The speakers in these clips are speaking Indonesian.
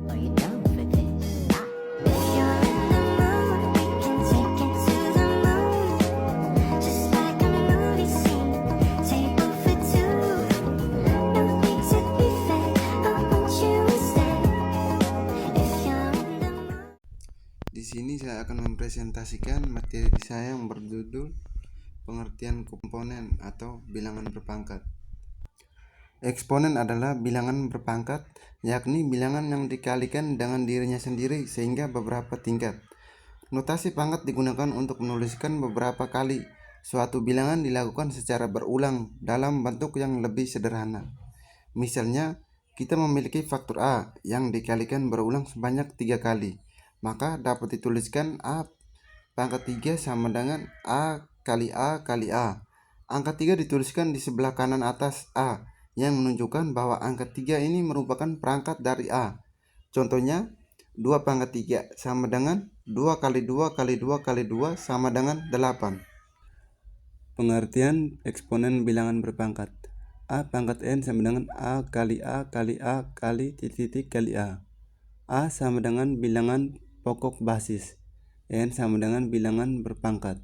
Are you down for this? If you're in the mood, we can take it to the moon. Just like a movie scene, table for two. No need to be fake, I want you to stay. If you're in the mood. Di sini saya akan mempresentasikan materi saya yang berjudul pengertian komponen atau bilangan berpangkat. Eksponen adalah bilangan berpangkat, yakni bilangan yang dikalikan dengan dirinya sendiri sehingga beberapa tingkat. Notasi pangkat digunakan untuk menuliskan beberapa kali suatu bilangan dilakukan secara berulang dalam bentuk yang lebih sederhana. Misalnya, kita memiliki faktor A yang dikalikan berulang sebanyak 3 kali. Maka dapat dituliskan A pangkat 3 sama dengan A kali A kali A. Angka 3 dituliskan di sebelah kanan atas A, yang menunjukkan bahwa angka 3 ini merupakan perangkat dari A. Contohnya, 2 pangkat 3 sama dengan 2 kali 2 kali 2 kali 2 sama dengan 8. Pengertian eksponen bilangan berpangkat. A pangkat N sama dengan A kali A kali A kali titik kali A. A sama dengan bilangan pokok basis. N sama dengan bilangan berpangkat.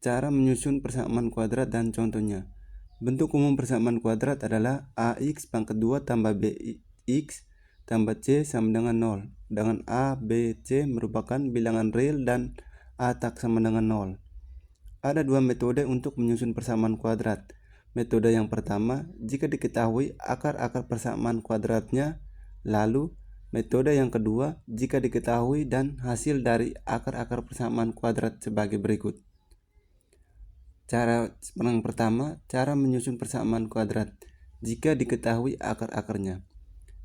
Cara menyusun persamaan kuadrat dan contohnya. Bentuk umum persamaan kuadrat adalah AX pangkat 2 tambah BX tambah C sama dengan 0. Dengan A, B, C merupakan bilangan real dan A tak sama dengan 0. Ada dua metode untuk menyusun persamaan kuadrat. Metode yang pertama, jika diketahui akar-akar persamaan kuadratnya, lalu metode yang kedua, jika diketahui dan hasil dari akar-akar persamaan kuadrat sebagai berikut. Cara yang pertama, cara menyusun persamaan kuadrat jika diketahui akar-akarnya.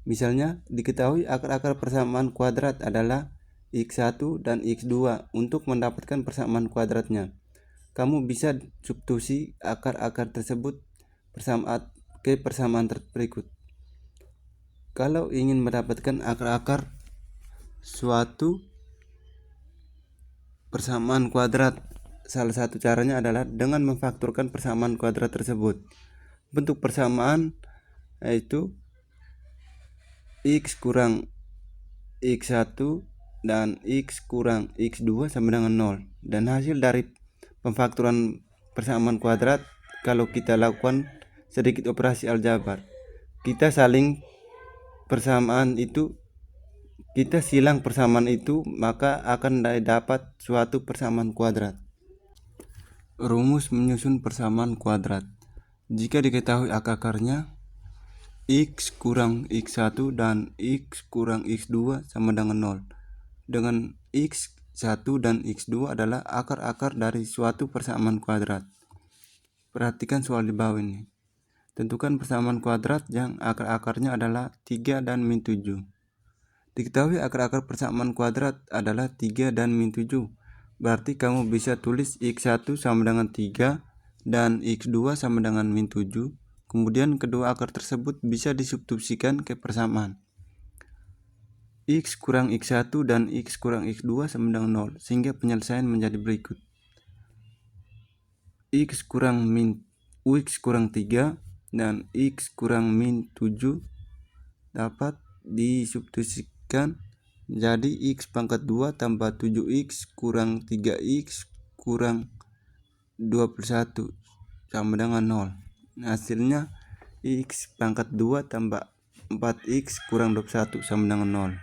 Misalnya, diketahui akar-akar persamaan kuadrat adalah X1 dan X2. Untuk mendapatkan persamaan kuadratnya, kamu bisa substitusi akar-akar tersebut ke persamaan berikut. Kalau ingin mendapatkan akar-akar suatu persamaan kuadrat, salah satu caranya adalah dengan memfaktorkan persamaan kuadrat tersebut. Bentuk persamaan yaitu X kurang X1 dan X kurang X2 sama dengan 0. Dan hasil dari pemfaktoran persamaan kuadrat, kalau kita lakukan sedikit operasi aljabar, kita silang persamaan itu, maka akan dapat suatu persamaan kuadrat. Rumus menyusun persamaan kuadrat. Jika diketahui akar-akarnya, X kurang X1 dan X kurang X2 sama dengan 0. Dengan X1 dan X2 adalah akar-akar dari suatu persamaan kuadrat. Perhatikan soal di bawah ini. Tentukan persamaan kuadrat yang akar-akarnya adalah 3 dan min 7. Diketahui akar-akar persamaan kuadrat adalah 3 dan min 7. Berarti kamu bisa tulis X1 sama dengan 3 dan X2 sama dengan min 7. Kemudian kedua akar tersebut bisa disubstitusikan ke persamaan. X kurang X1 dan X kurang X2 sama dengan 0, sehingga penyelesaian menjadi berikut. X kurang 3 dan X kurang min 7 dapat disubstitusikan jadi X pangkat 2 tambah 7X kurang 3X kurang 21 sama dengan 0. Hasilnya X pangkat 2 tambah 4X kurang 21 sama dengan 0.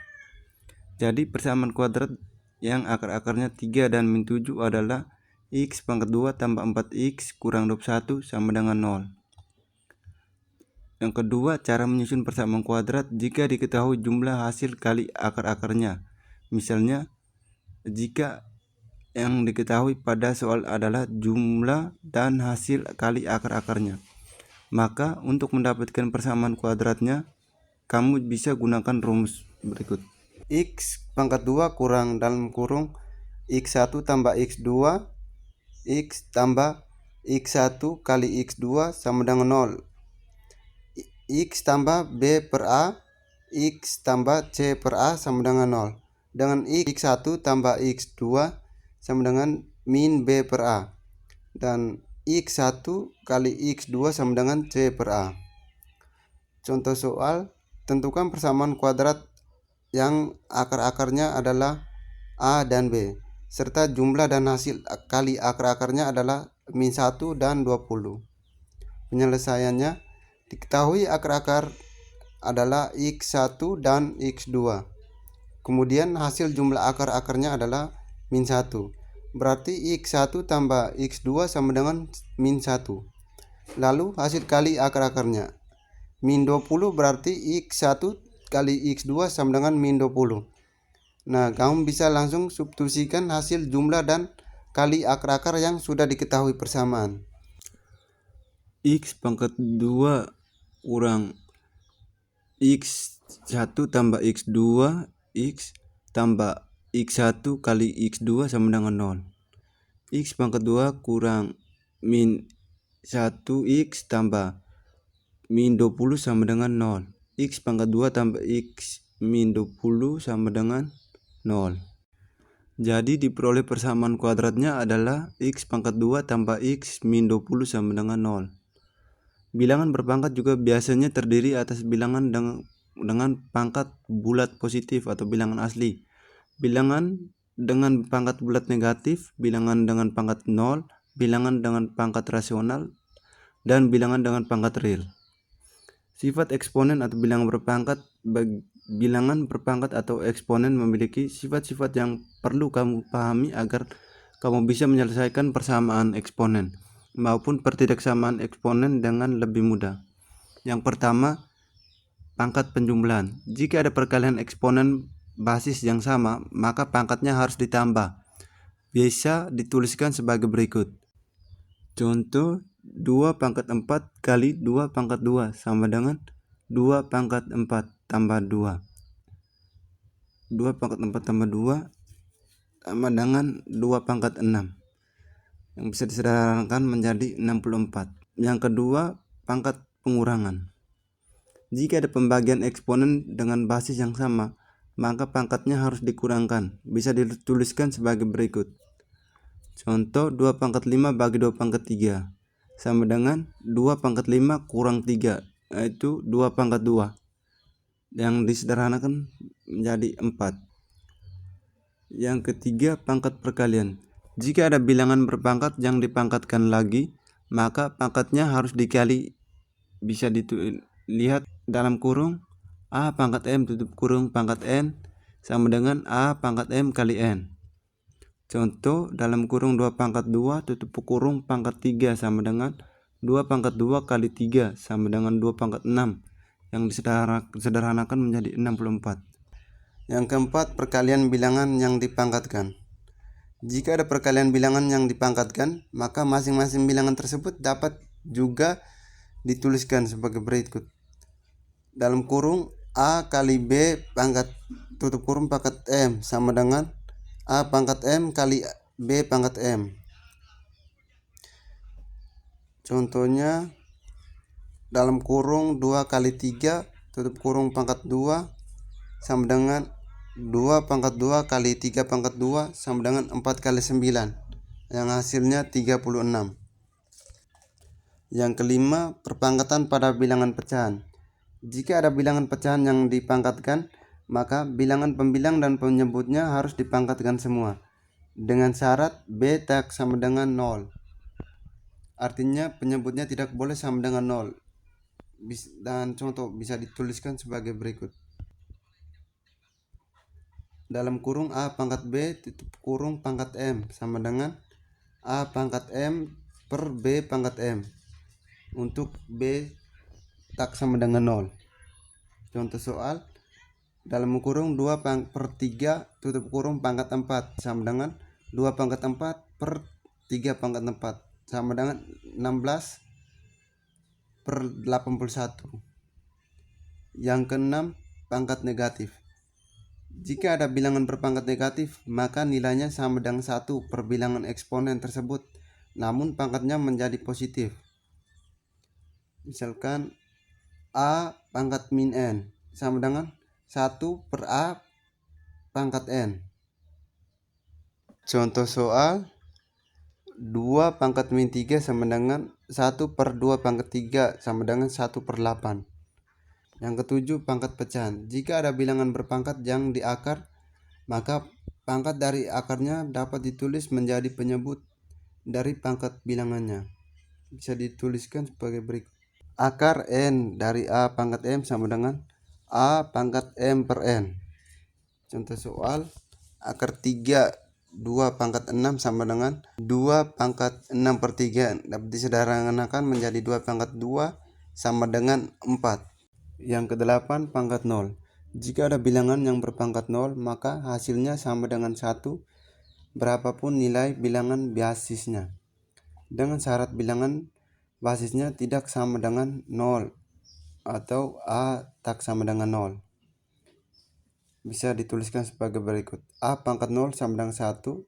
Jadi persamaan kuadrat yang akar-akarnya 3 dan min 7 adalah X pangkat 2 tambah 4X kurang 21 sama dengan 0. Yang kedua, cara menyusun persamaan kuadrat jika diketahui jumlah hasil kali akar-akarnya. Misalnya, jika yang diketahui pada soal adalah jumlah dan hasil kali akar-akarnya, maka untuk mendapatkan persamaan kuadratnya, kamu bisa gunakan rumus berikut. X pangkat 2 kurang dalam kurung X1 tambah X2 X tambah X1 kali X2 sama dengan 0. X tambah B per A X tambah C per A sama dengan 0. Dengan X1 tambah X2 sama dengan min B per A. Dan X1 kali X2 sama dengan C per A. Contoh soal, Tentukan persamaan kuadrat yang akar-akarnya adalah A dan B, serta jumlah dan hasil kali akar-akarnya adalah min 1 dan 20. Penyelesaiannya, diketahui akar-akar adalah X1 dan X2. Kemudian hasil jumlah akar-akarnya adalah min 1. Berarti X1 tambah X2 sama dengan min 1. Lalu hasil kali akar-akarnya min 20, berarti X1 kali X2 sama dengan min 20. Nah, kamu bisa langsung substitusikan hasil jumlah dan kali akar-akar yang sudah diketahui persamaan. X pangkat 2 kurang X1 tambah X2, X tambah X1 kali X2 sama dengan 0. X pangkat 2 kurang min 1X tambah min 20 sama dengan 0. X pangkat 2 tambah X min 20 sama dengan 0. Jadi diperoleh persamaan kuadratnya adalah X pangkat 2 tambah X min 20 sama dengan 0. Bilangan berpangkat juga biasanya terdiri atas bilangan dengan pangkat bulat positif atau bilangan asli, bilangan dengan pangkat bulat negatif, bilangan dengan pangkat 0, bilangan dengan pangkat rasional, dan bilangan dengan pangkat real. Sifat eksponen atau bilangan berpangkat atau eksponen memiliki sifat-sifat yang perlu kamu pahami agar kamu bisa menyelesaikan persamaan eksponen maupun pertidaksamaan eksponen dengan lebih mudah. Yang pertama, pangkat penjumlahan. Jika ada perkalian eksponen basis yang sama, maka pangkatnya harus ditambah. Bisa dituliskan sebagai berikut. Contoh, 2 pangkat 4 kali 2 pangkat 2 sama dengan 2 pangkat 4 tambah 2. 2 pangkat 4 tambah 2 sama dengan 2 pangkat 6, yang bisa disederhanakan menjadi 64. Yang kedua, pangkat pengurangan. Jika ada pembagian eksponen dengan basis yang sama, maka pangkatnya harus dikurangkan. Bisa dituliskan sebagai berikut. Contoh, 2 pangkat 5 bagi 2 pangkat 3 sama dengan 2 pangkat 5 kurang 3, yaitu 2 pangkat 2, yang disederhanakan menjadi 4. Yang ketiga, pangkat perkalian. Jika ada bilangan berpangkat yang dipangkatkan lagi, maka pangkatnya harus dikali. Bisa dilihat dalam kurung A pangkat M tutup kurung pangkat N sama dengan A pangkat M kali N. Contoh, dalam kurung 2 pangkat 2 tutup kurung pangkat 3 sama dengan 2 pangkat 2 kali 3 sama dengan 2 pangkat 6, yang disederhanakan menjadi 64. Yang keempat, perkalian bilangan yang dipangkatkan. Jika ada perkalian bilangan yang dipangkatkan, maka masing-masing bilangan tersebut dapat juga dituliskan sebagai berikut. Dalam kurung A kali B pangkat tutup kurung pangkat M sama dengan A pangkat M kali B pangkat M. Contohnya, dalam kurung 2 kali 3 tutup kurung pangkat 2 sama dengan 2 pangkat 2 kali 3 pangkat 2 sama dengan 4 kali 9, yang hasilnya 36. Yang kelima, perpangkatan pada bilangan pecahan. Jika ada bilangan pecahan yang dipangkatkan, maka bilangan pembilang dan penyebutnya harus dipangkatkan semua, dengan syarat B tak sama dengan 0. Artinya penyebutnya tidak boleh sama dengan 0. Dan contoh bisa dituliskan sebagai berikut. Dalam kurung A pangkat B tutup kurung pangkat M sama dengan A pangkat M per B pangkat M, untuk B tak sama dengan 0. Contoh soal, dalam kurung 2 per 3 tutup kurung pangkat 4 sama dengan 2 pangkat 4 per 3 pangkat 4 sama dengan 16 per 81. Yang keenam, pangkat negatif. Jika ada bilangan berpangkat negatif, maka nilainya sama dengan 1 per bilangan eksponen tersebut, namun pangkatnya menjadi positif. Misalkan A pangkat min N sama dengan 1 per A pangkat N. Contoh soal, 2 pangkat min 3 sama dengan 1 per 2 pangkat 3 sama dengan 1 per 8. Yang ketujuh, pangkat pecahan. Jika ada bilangan berpangkat yang di akar, maka pangkat dari akarnya dapat ditulis menjadi penyebut dari pangkat bilangannya. Bisa dituliskan sebagai berikut. Akar N dari A pangkat M sama dengan A pangkat M per N. Contoh soal, akar 3 2 pangkat 6 sama dengan 2 pangkat 6 per 3. Dapat disederhanakan menjadi 2 pangkat 2 sama dengan 4. Yang kedelapan, pangkat 0. Jika ada bilangan yang berpangkat 0, maka hasilnya sama dengan 1 berapapun nilai bilangan basisnya. Dengan syarat bilangan basisnya tidak sama dengan 0 atau A tak sama dengan 0. Bisa dituliskan sebagai berikut. A pangkat 0 sama dengan 1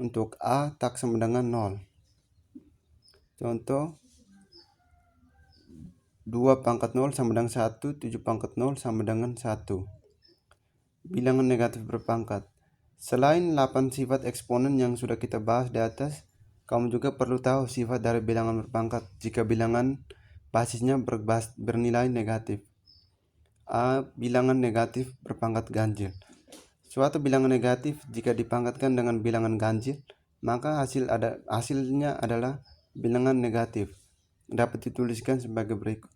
untuk A tak sama dengan 0. Contoh, 2 pangkat 0 sama dengan 1, 7 pangkat 0 sama dengan 1. Bilangan negatif berpangkat. Selain 8 sifat eksponen yang sudah kita bahas di atas, kamu juga perlu tahu sifat dari bilangan berpangkat jika bilangan basisnya bernilai negatif. A. Bilangan negatif berpangkat ganjil. Suatu bilangan negatif jika dipangkatkan dengan bilangan ganjil, maka hasilnya adalah bilangan negatif. Dapat dituliskan sebagai berikut.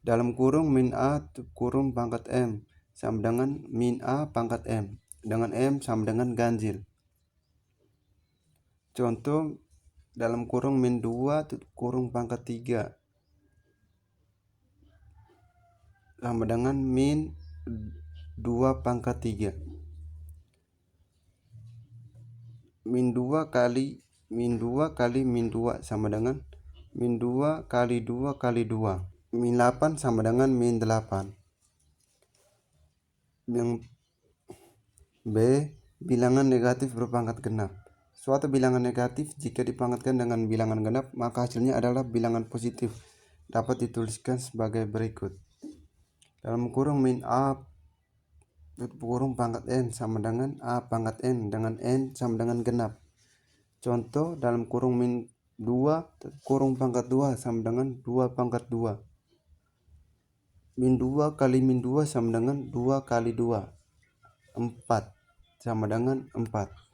Dalam kurung min A kurung pangkat M sama dengan min A pangkat M, dengan M sama dengan ganjil. Contoh, dalam kurung min 2 kurung pangkat 3 sama dengan min 2 pangkat 3. Min 2 kali min 2 kali min 2 sama dengan min 2 kali 2 kali 2. Min 8 sama dengan min 8. Yang B. Bilangan negatif berpangkat genap. Suatu bilangan negatif jika dipangkatkan dengan bilangan genap, maka hasilnya adalah bilangan positif. Dapat dituliskan sebagai berikut. Dalam kurung min A kurung pangkat N sama dengan A pangkat N dengan N sama dengan genap. Contoh, dalam kurung min 2 kurung pangkat 2 sama dengan 2 pangkat 2. Min 2 kali min 2 sama dengan 2 kali 2. 4 sama dengan 4.